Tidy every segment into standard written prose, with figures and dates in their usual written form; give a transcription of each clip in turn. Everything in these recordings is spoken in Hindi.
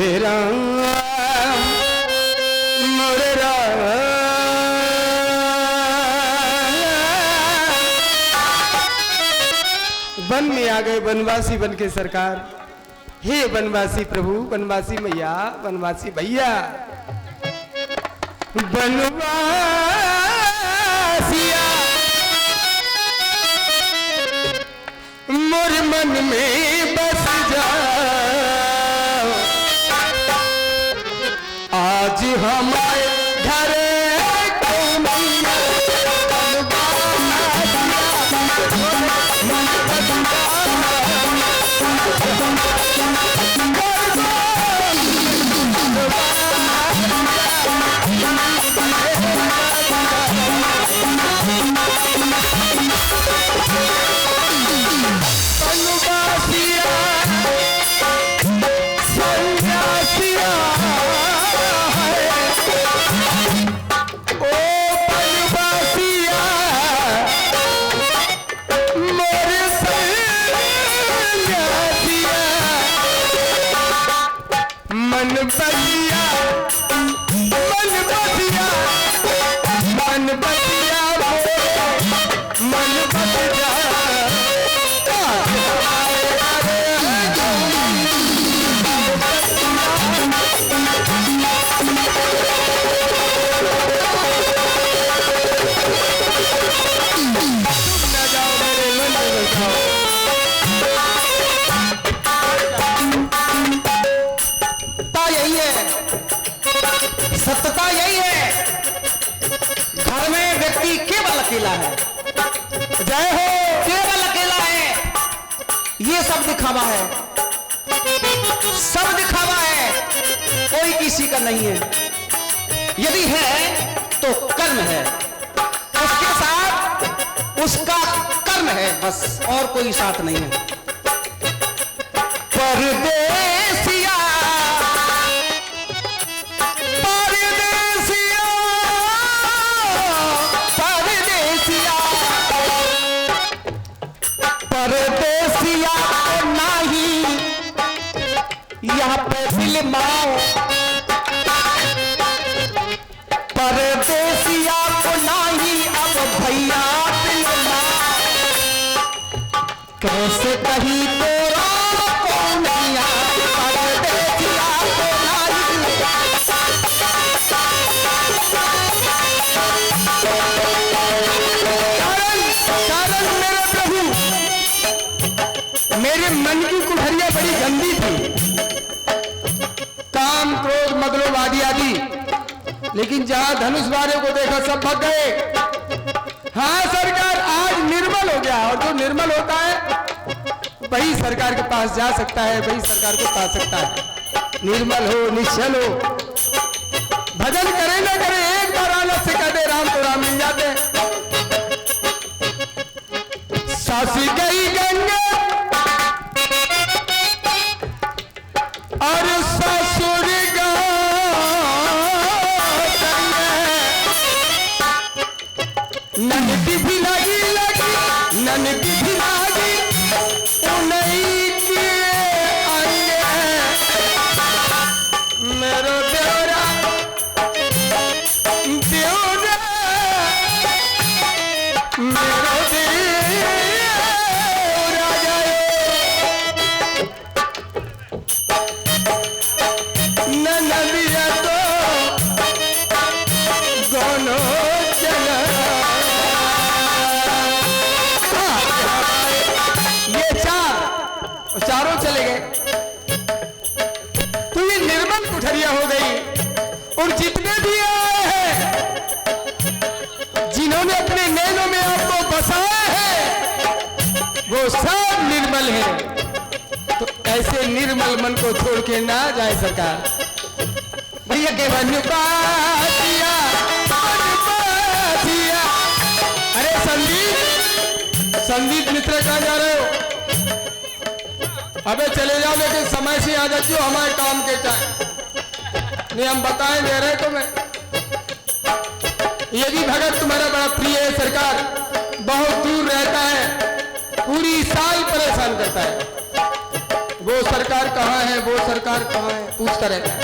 मोरे राम मोरे राम। वन में आ गए वनवासी बन के सरकार। हे वनवासी प्रभु, वनवासी मैया, वनवासी भैया, वनवासिया मोर मन में बस जाओ। आज हमारे घर को मैया सत्यता यही है। घर में व्यक्ति केवल अकेला है। जय हो। केवल अकेला है। ये सब दिखावा है, सब दिखावा है, कोई किसी का नहीं है। यदि है तो कर्म है, उसके साथ उसका कर्म है बस, और कोई साथ नहीं है। परदेसिया परदेसिया को नाही यहाँ पे फिल्माओ। परदेसिया को नाही अब भैया फिल्माओ। कैसे कही तेरा कौनिया परदेसिया को नाही। कारण मेरे प्रभु, मेरे मन की कुठरिया बड़ी गंदी थी, काम क्रोध मगलोभ आदि आदि, लेकिन जहां धनुष वाले को देखा सब भाग गए। हाँ सरकार आज निर्मल हो गया, और जो निर्मल होता है वही सरकार के पास जा सकता है, वही सरकार को पा सकता है। निर्मल हो, निश्चल हो, भजन करे ना करे, एक बार आलस से कह दे राम तो राम मिल जाते हैं। सासी गई गंगा और ससुर ननकी भी लगी लगी, ननकी भी लगी उन्हीं के आए। मेरो देवरा देवरा मेरो देवरा गए नदिया तो गोनो चला। ये चारों चले गए तो ये निर्मल कुठरिया हो गई। और जितने भी आए हैं, जिन्होंने अपने नैनों में आपको बसाया है, वो सब निर्मल हैं। तो ऐसे निर्मल मन को छोड़ के ना जाए सरकार। भैया के वनवासिया वनवासिया। अरे संदीप मित्र कहाँ जा रहे हो? अबे चले जाओ, लेकिन समय से आ जाती हो हमारे काम के टाइम। नहीं हम बताएं दे रहे तुम्हें। ये भी भगत तुम्हारा बड़ा प्रिय है सरकार, बहुत दूर रहता है, पूरी साल परेशान करता है। वो सरकार कहाँ है, वो सरकार कहाँ है? पूछता रहता है।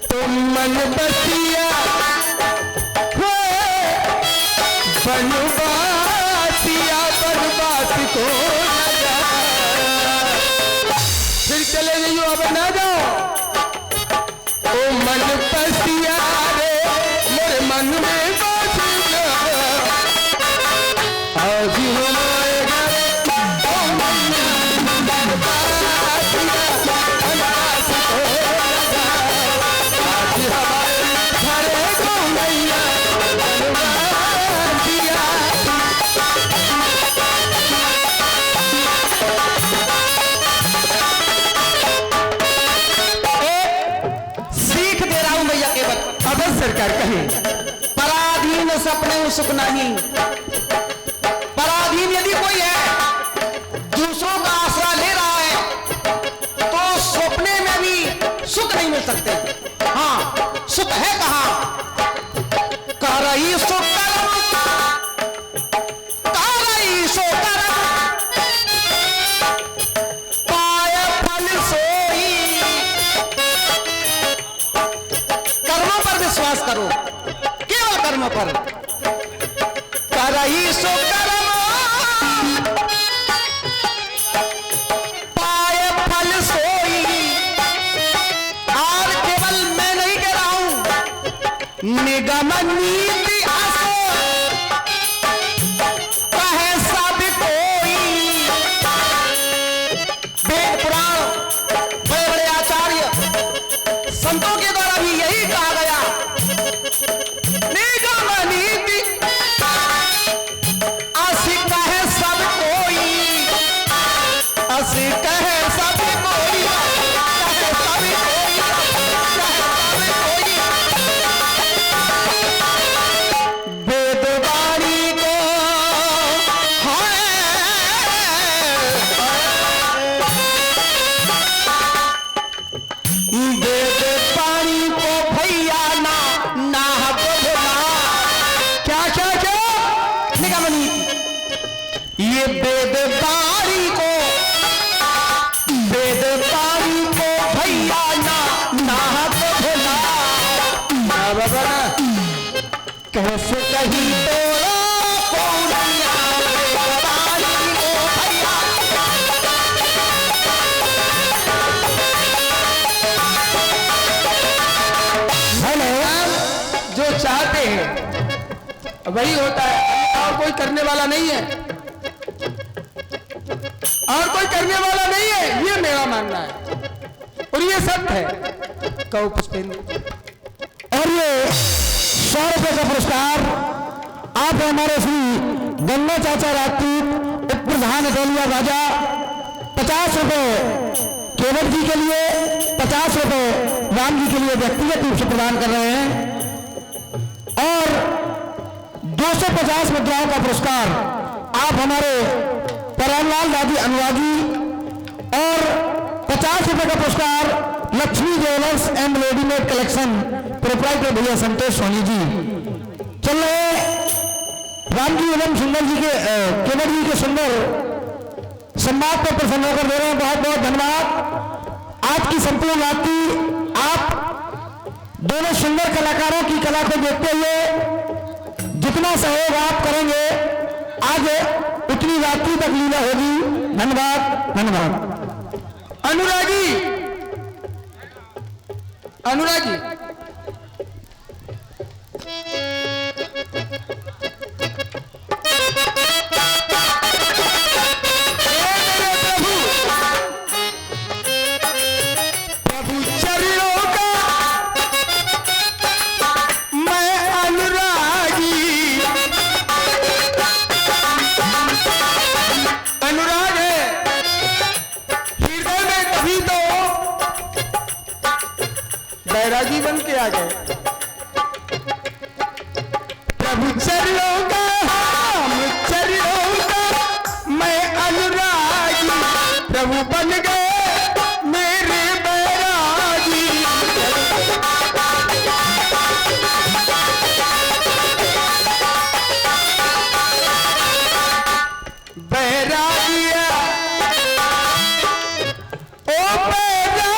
तो मन बसिया बनवासिया बनवास को फिर चले जाइयो, अब ना जाओ। ओ मन बसिया रे मेरे मन में बसिया आज हमारे घर ओ मन बनवासिया बनवास को आज हमारे घर को मैया बनवासिया। सीख दे रहा हूं भैया केवल। अब सरकार कहे पराधीन सपने सुख नहीं। पराधीन यदि कोई है, दूसरों का आसरा ले रहा है, तो सपने में भी सुख नहीं मिल सकते। हाँ, सुख है कहां? कह रही सुख करम, कह रही सो करम, पाय फल सोई। कर्मों पर विश्वास करो, केवल कर्मों पर। कर रही सो कर्म, पाए फल सोई। और केवल मैं नहीं कह रहा हूं, निगम नीति आसो कहे सब कोई। वेद पुराण बड़े बड़े आचार्य संतों के द्वारा भी यही कहा गया, निगम नीति असी कहे सब कोई। असी कहे सब कोई, कहे सब कोई, कहे सब कोई। वेद वाणी को वेद वाणी को भैया ना नाहक भुला। क्या क्या क्या निगम नीति, ये वेद वाणी को भैया ना नाहक भुला। बाबा ना कैसे कहीं तोड़ा पौड़िया, वेद वाणी को भैया। हेलो, जो चाहते हैं वही होता है, और कोई करने वाला नहीं है, और कोई करने वाला नहीं है, ये मेरा मानना है और ये सत्य है। कहो पुष्पेंद्र। और ये 100 रुपए का पुरस्कार आप हमारे श्री गन्ना चाचा राजपूत उप प्रधान अटोलिया राजा 50 रुपए केवल जी के लिए, 50 रुपए राम जी के लिए व्यक्तिगत रूप से प्रदान कर रहे हैं। और 250 मुद्राओं का पुरस्कार आप हमारे परमलाल दादी अनुरागी, और 50 रुपए का पुरस्कार Lakshmi jewellers and readymade collection proprietor भैया संतोष सोनी जी। चल रहे राम जी एवं सुंदर जी के केवल जी के सुंदर संवाद पर प्रसन्न होकर दे रहे हैं। बहुत बहुत धन्यवाद। आज की संपूर्ण रात्रि आप दोनों सुंदर कलाकारों की कला को देखते हुए जितना सहयोग आप करेंगे, आज उतनी रात्रि तक लीला होगी। धन्यवाद, धन्यवाद। अनुरागी, अनुरागी प्रभु चरणों का मैं अनुरागी। अनुराग है हृदय में, कभी तो बैरागी बन के आ गए। प्रभु चरणों का हम चरणों का मैं अनुरागी, प्रभु बन गए मेरे बैरागी। बैरागिया ओ बैरागिया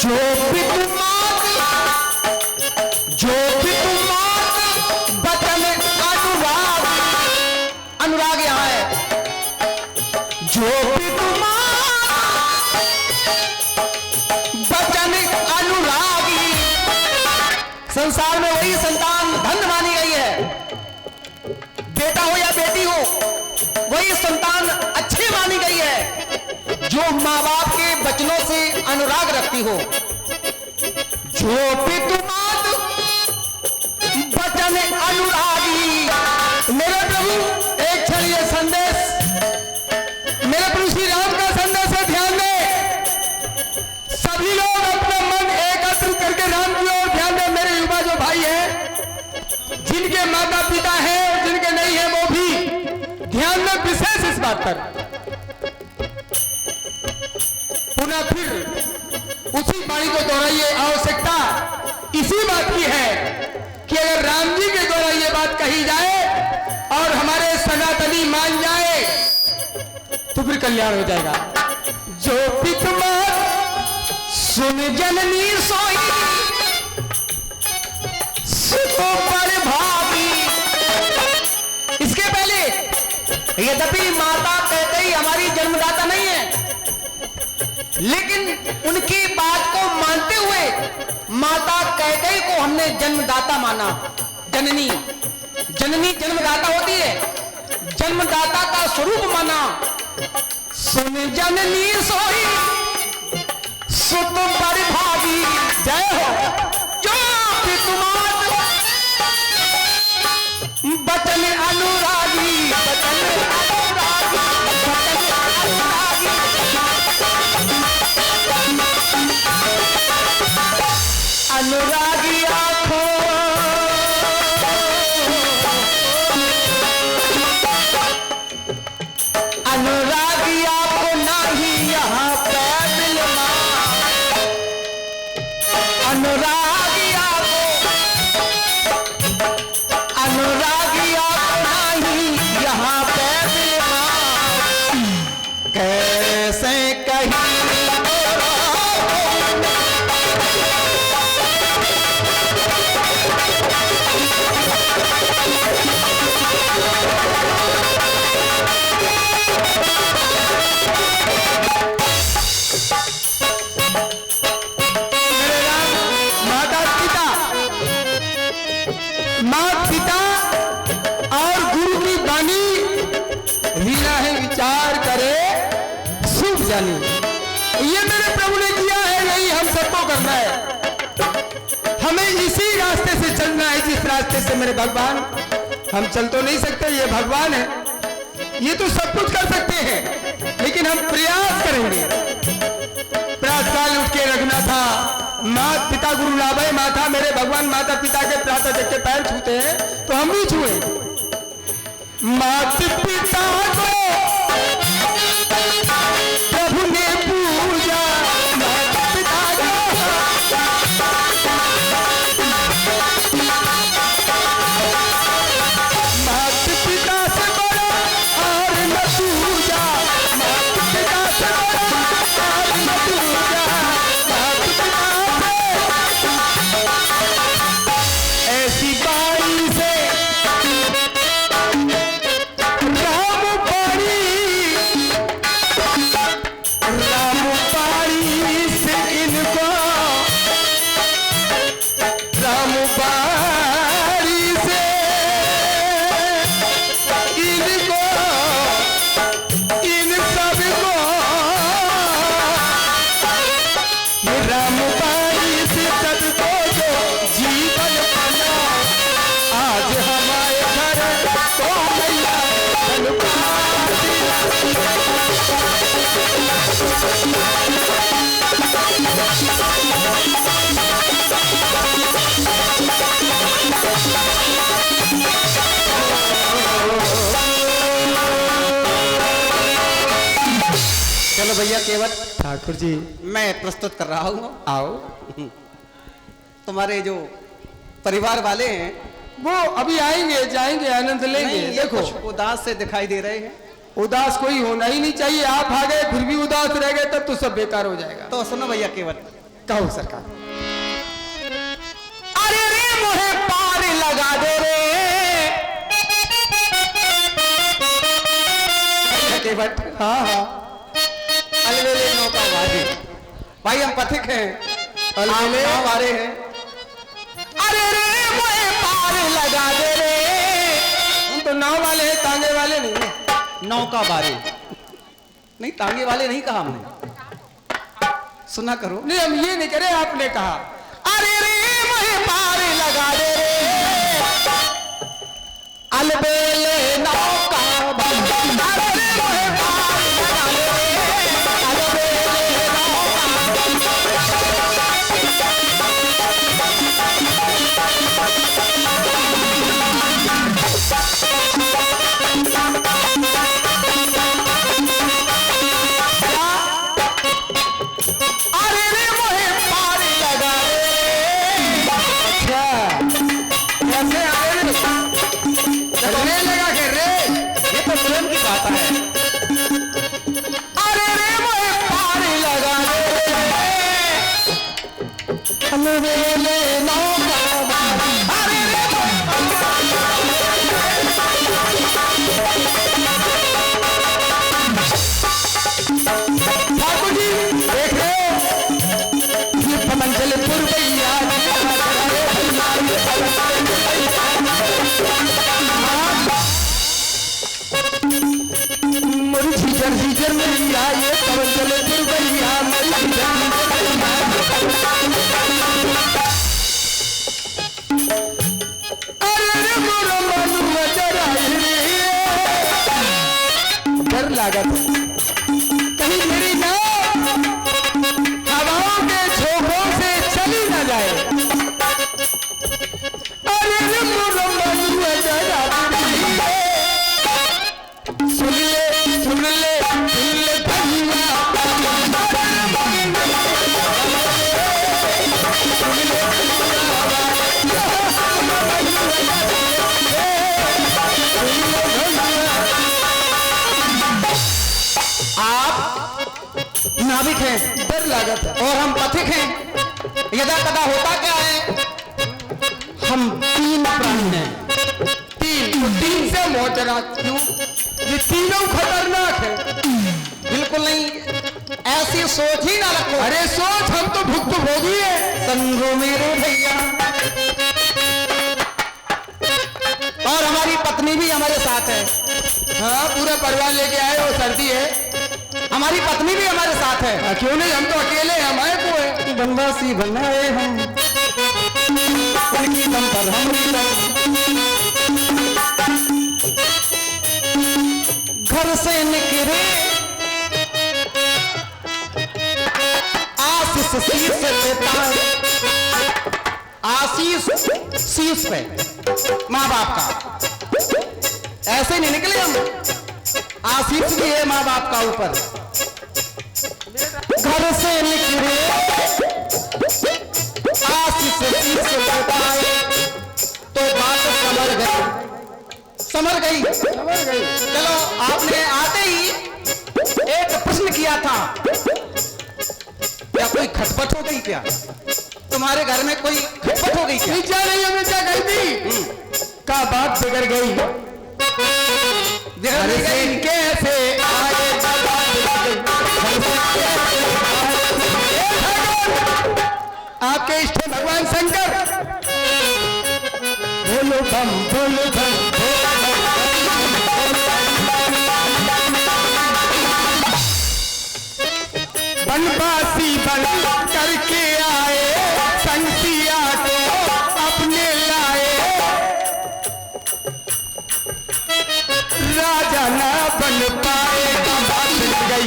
जो भी तुम बचन अनुराग, अनुराग यहां है, जो भी तुम बचन अनुरागी, संसार में वही संतान धन्य मानी गई है, बेटा हो या बेटी हो वही संतान अच्छी मानी गई है जो माँ बाप के बचनों से अनुराग रखती हो। जो भी तुम बचन अनुरागी। मेरे प्रभु एक क्षण ये संदेश मेरे प्रभु श्री राम का संदेश है, ध्यान दें सभी लोग अपना मन एकत्र करके राम की ओर ध्यान दें। मेरे युवा जो भाई हैं जिनके माता पिता हैं और जिनके नहीं है वो भी ध्यान दें विशेष इस बात पर। पुनः फिर उसी वाणी को दोहराइए। आवश्यकता इसी बात की है कि अगर राम जी के द्वारा ये बात कही जाए और हमारे सनातनी मान जाए तो फिर कल्याण हो जाएगा। जो पितमत सुन जननी सोई सुतो पर भावी। इसके पहले यद्यपि माता कैकेयी हमारी जन्मदाता नहीं है, लेकिन उनकी बात को मानते हुए माता कैकेयी को हमने जन्मदाता माना। जननी, जननी जन्मदाता होती है, जन्मदाता का स्वरूप माना। सुन जननी सोई सुत पर भावी। जय हो। जो भी तुम्हार बचन अनुरागी, बचन अनुरागी, बचन अनुरागी। अनुरागी आंखों अनुरागी आपको नहीं यहाँ पे मिलना। अनुरागी आपको नहीं यहाँ पे मिलना। कैसे कहीं माता पिता और गुरु की वाणी रीना है विचार करे सुख जानी। ये मेरे प्रभु ने किया है, यही हम सबको करना है। हमें इसी रास्ते से चलना है जिस रास्ते से मेरे भगवान, हम चल तो नहीं सकते, ये भगवान है, ये तो सब कुछ कर सकते हैं, लेकिन हम प्रयास करेंगे। प्रातः काल उठ के रखना था, माता पिता गुरु लाभे माथा। मेरे भगवान माता पिता के प्रातः जग के पैर छूते हैं तो हम भी छुए। माता पिता को प्रभु ने पूजा, माता पिता को माता पिता से बड़ा और न पूजा, माता पिता से बड़ा और न पूजा। ऐसी बाई से राम पारी से इनको, राम पारी से इनको, इन सबको राम पारी से सबको जो जीवन बना। आज हमारे घर तो मैया चलो भैया केवल ठाकुर जी मैं प्रस्तुत कर रहा हूँ। आओ। तुम्हारे जो परिवार वाले हैं वो अभी आएंगे जाएंगे आनंद लेंगे। ये देखो कुछ उदास से दिखाई दे रहे हैं। उदास कोई होना ही नहीं चाहिए। आप आ गए फिर भी उदास रह गए तब तो सब बेकार हो जाएगा। तो सुनो भैया केवल, कहो सरकार। अरे रे मोहे पार लगा दे रे केवट। हाँ हाँ अलवेले नौका वारे। भाई हम पथिक हैं, अलवेले नाव वारे हैं। अरे रे मोहे पार लगा दे रे। हम तो नाव वाले हैं, तांगे वाले नहीं हैं। नौका बारे नहीं, तांगे वाले नहीं कहा हमने, सुना करो। नहीं हम ये नहीं करे, आपने कहा। अरे रे मोहे पार लगा दे रे अलबेले नौका बारे। अरे रे मोहे पार लगा दे रे अलबेले नौका अरे रे मोहे पार लगा रे। अच्छा कैसे आए रे? रे लगा के रे, ये तो प्रेम की बात है। अरे रे मोहे पार लगा रे अलबेले नौका बारे। अरे रे मोहे ठाकुर जी देख रहे हो ये पतंजलि पुरवैया मोरी सीजर सीजर मैया, ये पतंजलि पुरवैया मोरी सीजर अरे रे मोरा मन नजर आई रे। डर लागत कहीं मेरी नाव हवाओं के झोंकों से चली न जाए। अरे रे मोरा मन नजर आई रे। सुन ले सुन ले सुन ले भैया, नाविक हैं डर लागत और हम पथिक हैं। यदा कदा होता क्या है, हम तीन प्राणी हैं। तीन से मोचरा क्यों? ये तीनों खतरनाक है। बिल्कुल नहीं, ऐसी सोच ही ना रखो। अरे सोच, हम तो भुक्तभोगी है। संगो मेरे भैया, और हमारी पत्नी भी हमारे साथ है। हाँ पूरा परिवार लेके आए हो, सर्दी है। हमारी पत्नी भी हमारे साथ है। क्यों नहीं, हम तो अकेले हैं, हमारे को है। बनवासी बनाए हम, उनकी दम पर हम घर से निकले आशीष शीश लेता, आशीष शीश पे माँ बाप का। ऐसे नहीं निकले हम, आशीष भी है माँ बाप का ऊपर। घर से निकले आशीष शीश लेता तो बात समझ गई। चलो आपने आते ही एक प्रश्न किया था, क्या कोई खटपट हो गई क्या? तुम्हारे घर में कोई खटपट हो गई क्या? क्या नहीं, हमें क्या कही थी? का बात बिगड़ गई। बिगड़ गई कैसे आए आपके इष्ट भगवान शंकर। बोलो बम बोलो बम बनवासी बन करके आए, संगतिया को अपने लाए। राजा ना बन पाए, बात मिल गई।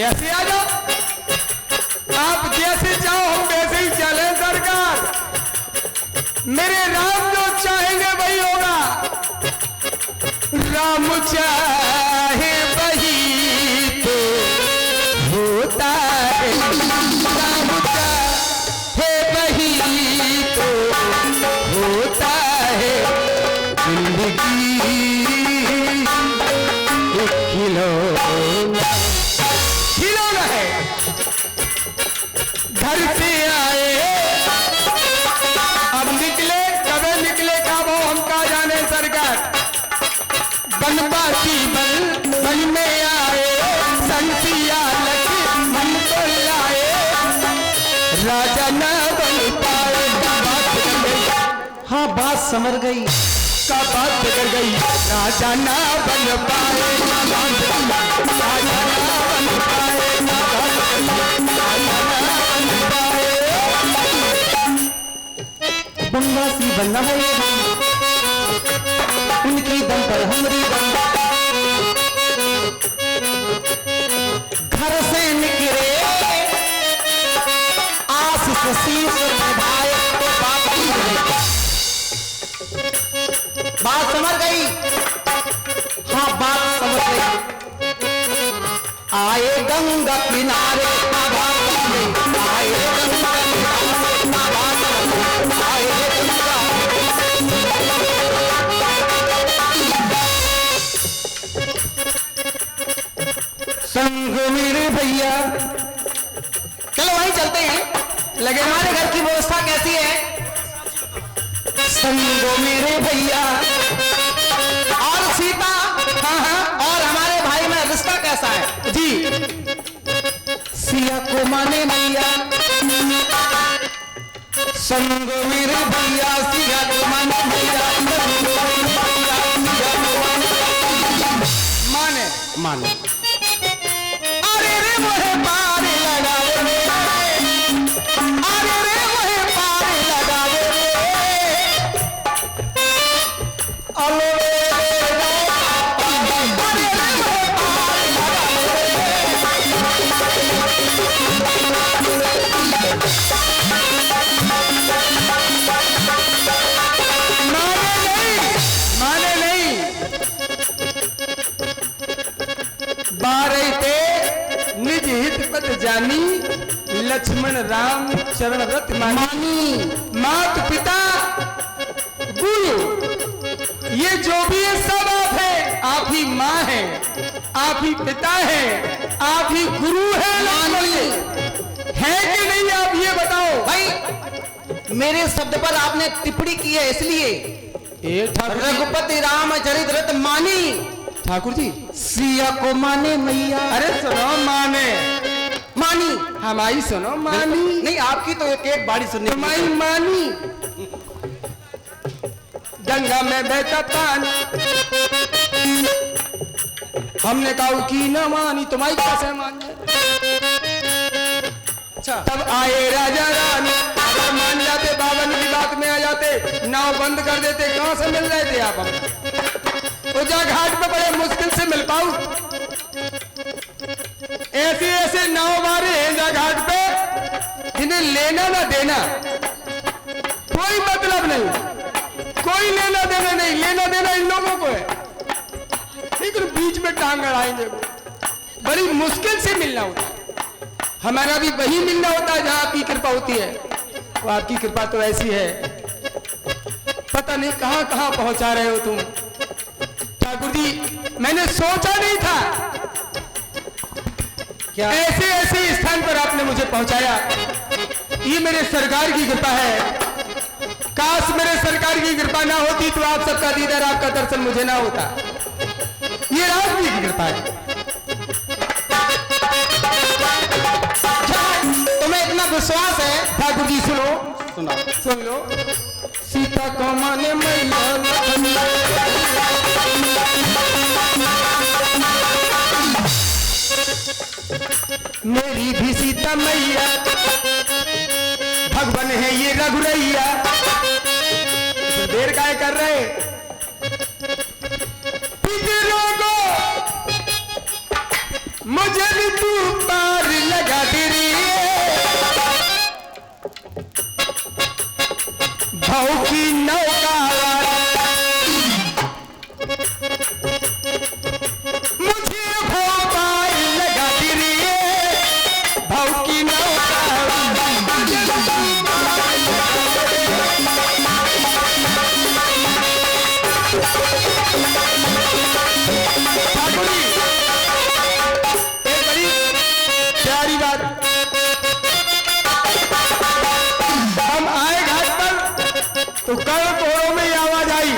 ऐसे आ जाओ, आप जैसे चाहो हम वैसे ही चले सरकार। मेरे राम जो चाहेंगे वही होगा, राम चाहे वही तो होता है, राम चाहे वही तो होता है। जिंदगी एक खिलौना है, घर से आए। अब निकले कबे निकले का वो हम का जाने सरकार। बनवासी बन में आए, संसिया लक्ष्मण को लाए, राजा न बन पाए। बात कर गई, हाँ बात समझ गई, का बात कर गई, राजा न बन पाए। राजा न बन पाए, बनवासी बनना है उनकी दम पर हमरी दम। घर से निकले आशीष शीश निभाए। बात समझ गई, हाँ बात समझ गई। आए गंगा किनारे, आए गंगा संग मेरे भैया। चलो वहीं चलते हैं, लगे हमारे घर की व्यवस्था कैसी है। संग मेरे भैया और सीता, हाँ हाँ और हमारे भाई में रिश्ता कैसा है जी। सिया को माने मैया, संग मेरे भैया, सिया को माने भैया, माने माने। अरे रे मोहे पार लगावे रे, अरे रे मोहे पार लगावे रे, अरे माने नहीं बारह ते निज हित पद जानी, लक्ष्मण राम चरण रत मानी। मात पिता गुरु ये जो भी है सब आप है, आप ही माँ है, आप ही पिता है, आप ही गुरु है। है कि नहीं आप ये बताओ भाई। मेरे शब्द पर आपने टिप्पणी की है इसलिए। रघुपति राम चरित रत मानी। ठाकुर जी सिया को माने मैया। अरे सुनो माने मानी, हमारी सुनो मानी। नहीं आपकी तो एक बाड़ी सुननी तुम्हारी मानी। गंगा में बहता पानी, हमने कहा की न मानी, तुम्हारी कैसे मान जाए। अच्छा तब आए राजा रानी, अगर मान जाते बावन की बात में आ जाते, नाव बंद कर देते, कहां से मिल रहे थे आप हमें। उजा घाट पे बड़े मुश्किल से मिल पाऊ। ऐसे ऐसे नाव मारे हैं घाट पे जिन्हें लेना ना देना कोई मतलब नहीं, कोई लेना देना नहीं। लेना देना इन लोगों को है, लेकिन बीच में टांग अड़ाएंगे। बड़ी मुश्किल से मिलना होता है। हमारा भी वही मिलना होता है जहां आपकी कृपा होती है। तो आपकी कृपा तो ऐसी है, पता नहीं कहां कहां पहुंचा रहे हो तुम। ठाकुर जी मैंने सोचा नहीं था क्या ऐसे ऐसे स्थान पर आपने मुझे पहुंचाया। ये मेरे सरकार की कृपा है। काश मेरे सरकार की कृपा ना होती तो आप सबका दीदार, आपका दर्शन मुझे ना होता। ये राजनीति की कृपा है। तुम्हें इतना विश्वास है। ठाकुर जी सुनो, सुना सुन लो। सीता को माने मेरी भी सीता मैया, भगवान है ये रघुरैया। तो देर काय कर रहे पितरों को, मुझे भी तू पार लगा दे रे। भाव की नौका मुझे भाव पार लगा दे रे। भाव की नौका एक बड़ी प्यारी बात तो कल कोरों में ये आवाज आई,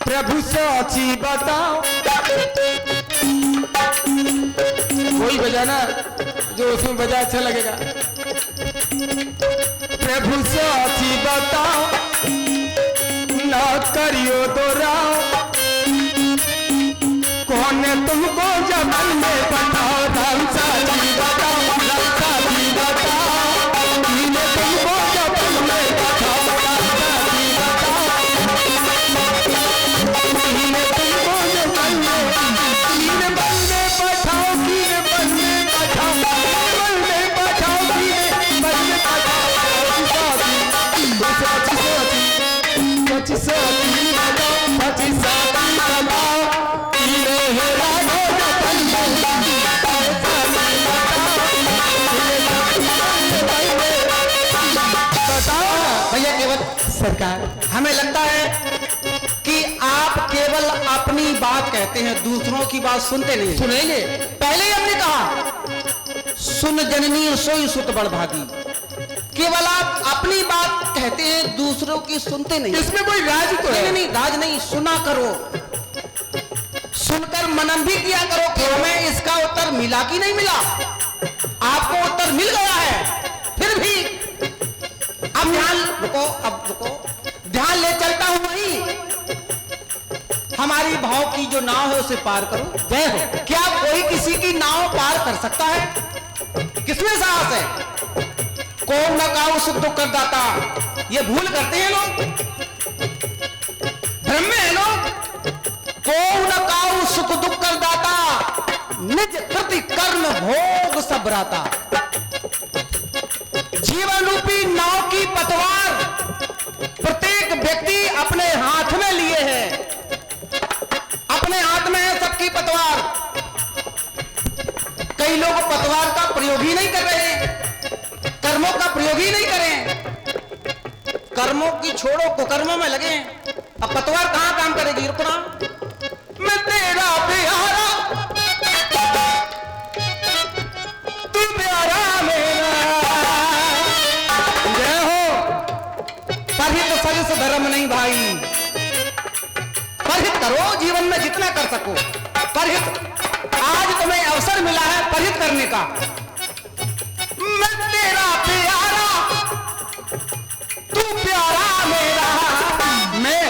प्रभु साची बताओ। वही बजाना जो उसमें बजा अच्छा लगेगा। प्रभु साची बताओ ना करियो दोराओ, कौन तुमको जबल में बताओ। राम साची बताओ, राम साची बताओ, किने तुमको जबल में बताओ। राम साची बताओ, किने तुमको जबल में, किने बल में पठाओ, किने बल में पठाओ, बल में पठाओ, किने बल में पठाओ। साची साची साची बताओ, साची साची बताओ, किने हेरा हो जबल में बताओ। भैया केवल सरकार हमें लगता है कि आप केवल अपनी बात कहते हैं, दूसरों की बात सुनते नहीं। सुनेंगे। पहले ही हमने कहा सुन जननी सोई सुत बड़ भागी। केवल आप अपनी बात कहते हैं, दूसरों की सुनते नहीं। इसमें कोई राज तो है? नहीं, राज नहीं, सुना करो, सुनकर मनन भी किया करो कि हमें इसका उत्तर मिला कि नहीं मिला। आपको उत्तर मिल गया है, फिर भी अब ध्यान रुको, अब रुको, ध्यान ले चलता हूं वही। हमारी भाव की जो नाव है उसे पार करो। जय हो। क्या कोई किसी की नाव पार कर सकता है? किसमें साहस है? कौन न काऊ सुख दुख कर दाता, ये भूल करते हैं लोग, भ्रम में है लोग। कौन न काऊ सुख दुख कर दाता, निज कृति कर्म भोग सब राता। जीवन रूपी नाव की पतवार प्रत्येक व्यक्ति अपने हाथ में लिए है, अपने हाथ में है सबकी पतवार। कई लोग पतवार का प्रयोग ही नहीं कर रहे हैं, कर्मों का प्रयोग ही नहीं करें, कर्मों की छोड़ो कुकर्मों में लगे हैं। अब पतवार कहां काम करेगी? रुकना, मैं तेरा प्यारा तू प्यारा मेरा। जय हो। परहित सजस धर्म नहीं भाई, परहित करो जीवन में जितना कर सको। परहित आज तुम्हें अवसर मिला है परहित करने का। मैं तेरा प्यारा तू प्यारा मेरा, मैं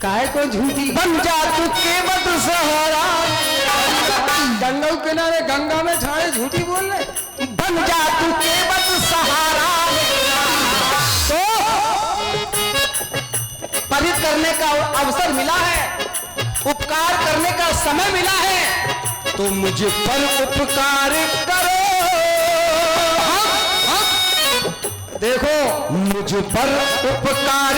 काय को झूठी बन जा तू केवट सहारा। गंगा के किनारे गंगा में छाए झूठी बोल रहे। बन जा तू केवट सहारा मेरा। तो परित करने का अवसर मिला है, उपकार करने का समय मिला है, तो मुझ पर उपकार करो। देखो मुझ पर उपकार